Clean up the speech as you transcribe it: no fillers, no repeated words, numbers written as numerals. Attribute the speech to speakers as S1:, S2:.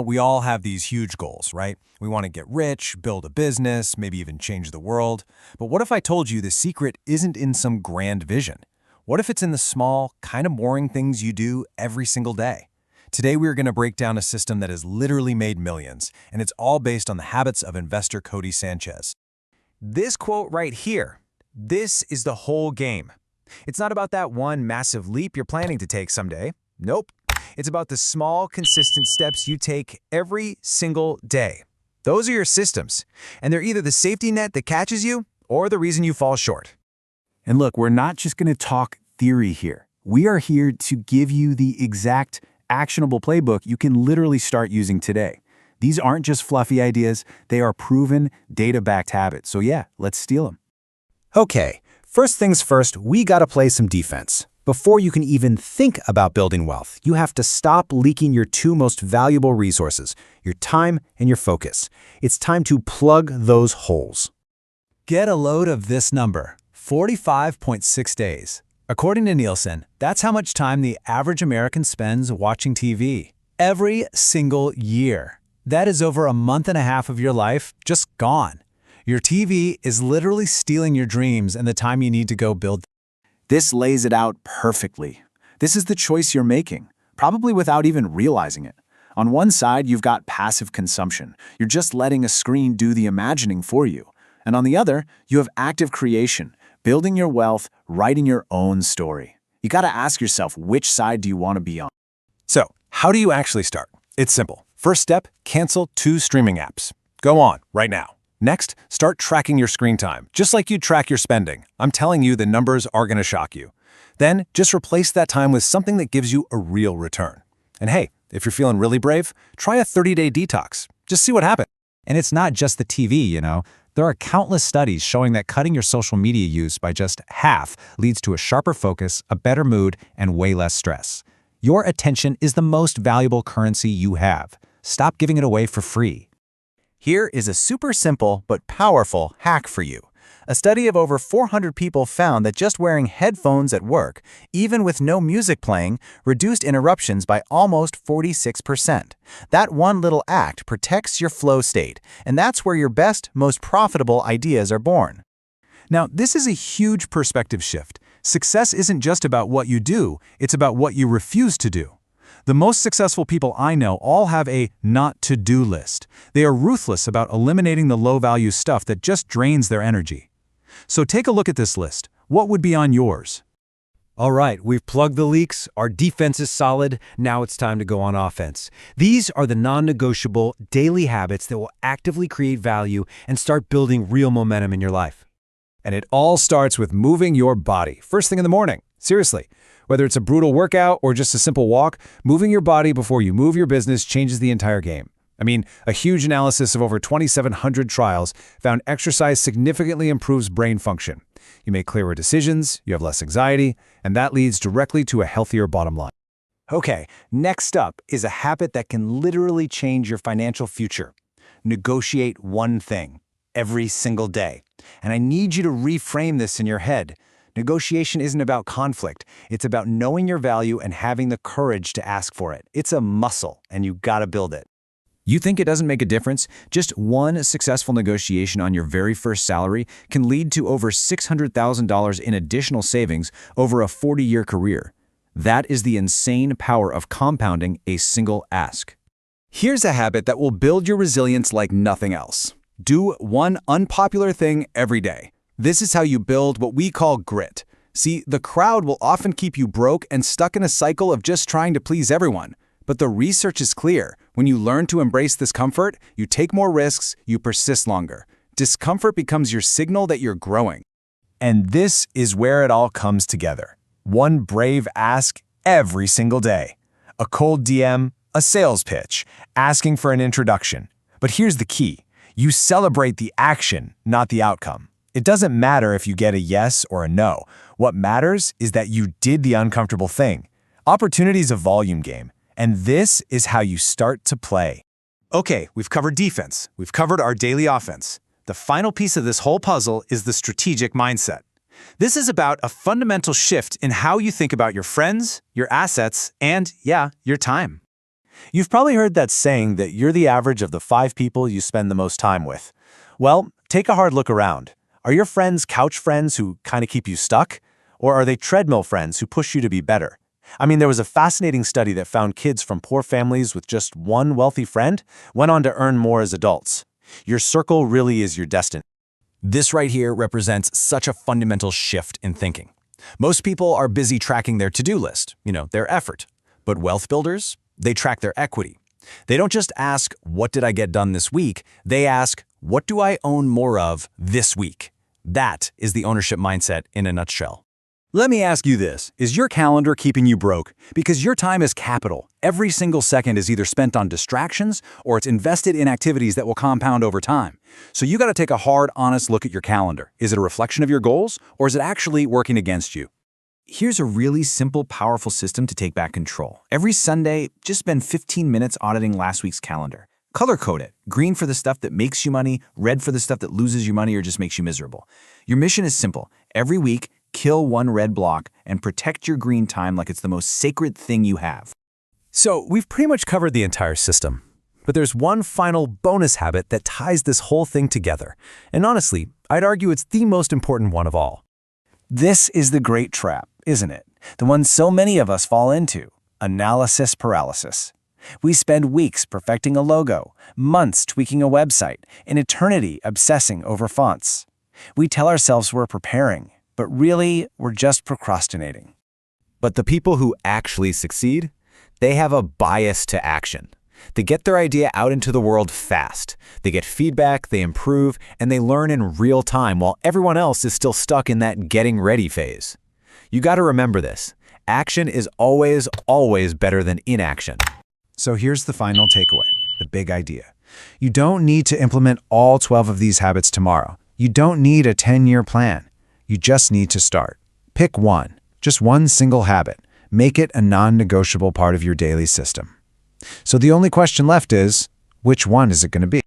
S1: We all have these huge goals, right? We want to get rich, build a business, maybe even change the world. But what if I told you the secret isn't in some grand vision? What if it's in the small, kind of boring things you do every single day? Today, we're going to break down a system that has literally made millions, and it's all based on the habits of investor Cody Sanchez.
S2: This quote right here, this is the whole game. It's not about that one massive leap you're planning to take someday. Nope. It's about the small, consistent steps you take every single day. Those are your systems, and they're either the safety net that catches you or the reason you fall short.
S3: And look, we're not just going to talk theory here. We are here to give you the exact actionable playbook you can literally start using today. These aren't just fluffy ideas, they are proven, data-backed habits. So yeah, let's steal them.
S2: Okay, first things first, we gotta play some defense. Before you can even think about building wealth, you have to stop leaking your two most valuable resources, your time and your focus. It's time to plug those holes.
S1: Get a load of this number, 45.6 days. According to Nielsen, that's how much time the average American spends watching TV every single year. That is over a month and a half of your life just gone. Your TV is literally stealing your dreams and the time you need to go build.
S3: This lays it out perfectly. This is the choice you're making, probably without even realizing it. On one side, you've got passive consumption. You're just letting a screen do the imagining for you. And on the other, you have active creation, building your wealth, writing your own story. You gotta ask yourself, which side do you want to be on?
S1: So, how do you actually start? It's simple. First step, cancel 2 streaming apps. Go on, right now. Next, start tracking your screen time, just like you track your spending. I'm telling you, the numbers are going to shock you. Then, just replace that time with something that gives you a real return. And hey, if you're feeling really brave, try a 30-day detox. Just see what happens.
S4: And it's not just the TV, There are countless studies showing that cutting your social media use by just half leads to a sharper focus, a better mood, and way less stress. Your attention is the most valuable currency you have. Stop giving it away for free.
S2: Here is a super simple but powerful hack for you. A study of over 400 people found that just wearing headphones at work, even with no music playing, reduced interruptions by almost 46%. That one little act protects your flow state, and that's where your best, most profitable ideas are born.
S1: Now, this is a huge perspective shift. Success isn't just about what you do, it's about what you refuse to do. The most successful people I know all have a not-to-do list. They are ruthless about eliminating the low-value stuff that just drains their energy. So take a look at this list. What would be on yours?
S5: All right, we've plugged the leaks, our defense is solid, now it's time to go on offense. These are the non-negotiable daily habits that will actively create value and start building real momentum in your life.
S1: And it all starts with moving your body, first thing in the morning. Seriously. Whether it's a brutal workout or just a simple walk, moving your body before you move your business changes the entire game. I mean, a huge analysis of over 2,700 trials found exercise significantly improves brain function. You make clearer decisions, you have less anxiety, and that leads directly to a healthier bottom line.
S2: Okay, next up is a habit that can literally change your financial future. Negotiate one thing every single day. And I need you to reframe this in your head. Negotiation isn't about conflict. It's about knowing your value and having the courage to ask for it. It's a muscle, and you gotta build it.
S1: You think it doesn't make a difference? Just one successful negotiation on your very first salary can lead to over $600,000 in additional savings over a 40-year career. That is the insane power of compounding a single ask. Here's a habit that will build your resilience like nothing else. Do one unpopular thing every day. This is how you build what we call grit. See, the crowd will often keep you broke and stuck in a cycle of just trying to please everyone. But the research is clear. When you learn to embrace discomfort, you take more risks, you persist longer. Discomfort becomes your signal that you're growing. And this is where it all comes together. One brave ask every single day. A cold DM, a sales pitch, asking for an introduction. But here's the key. You celebrate the action, not the outcome. It doesn't matter if you get a yes or a no. What matters is that you did the uncomfortable thing. Opportunity is a volume game, and this is how you start to play. Okay, we've covered defense. We've covered our daily offense. The final piece of this whole puzzle is the strategic mindset. This is about a fundamental shift in how you think about your friends, your assets, and, yeah, your time.
S2: You've probably heard that saying that you're the average of the 5 people you spend the most time with. Well, take a hard look around. Are your friends couch friends who kind of keep you stuck? Or are they treadmill friends who push you to be better? I mean, there was a fascinating study that found kids from poor families with just one wealthy friend went on to earn more as adults. Your circle really is your destiny.
S1: This right here represents such a fundamental shift in thinking. Most people are busy tracking their to-do list, their effort. But wealth builders, they track their equity. They don't just ask, what did I get done this week? They ask, what do I own more of this week? That is the ownership mindset in a nutshell.
S5: Let me ask you this. Is your calendar keeping you broke? Because your time is capital. Every single second is either spent on distractions or it's invested in activities that will compound over time. So you got to take a hard, honest look at your calendar. Is it a reflection of your goals or is it actually working against you?
S3: Here's a really simple, powerful system to take back control. Every Sunday, just spend 15 minutes auditing last week's calendar. Color code it. Green for the stuff that makes you money, red for the stuff that loses you money or just makes you miserable. Your mission is simple. Every week, kill one red block and protect your green time like it's the most sacred thing you have.
S5: So we've pretty much covered the entire system. But there's one final bonus habit that ties this whole thing together. And honestly, I'd argue it's the most important one of all.
S3: This is the great trap, isn't it? The one so many of us fall into. Analysis paralysis. We spend weeks perfecting a logo, months tweaking a website, an eternity obsessing over fonts. We tell ourselves we're preparing, but really, we're just procrastinating.
S1: But the people who actually succeed, they have a bias to action. They get their idea out into the world fast. They get feedback, they improve, and they learn in real time while everyone else is still stuck in that getting ready phase. You got to remember this. Action is always, always better than inaction.
S4: So here's the final takeaway, the big idea. You don't need to implement all 12 of these habits tomorrow. You don't need a 10-year plan. You just need to start. Pick one, just one single habit. Make it a non-negotiable part of your daily system. So the only question left is, which one is it going to be?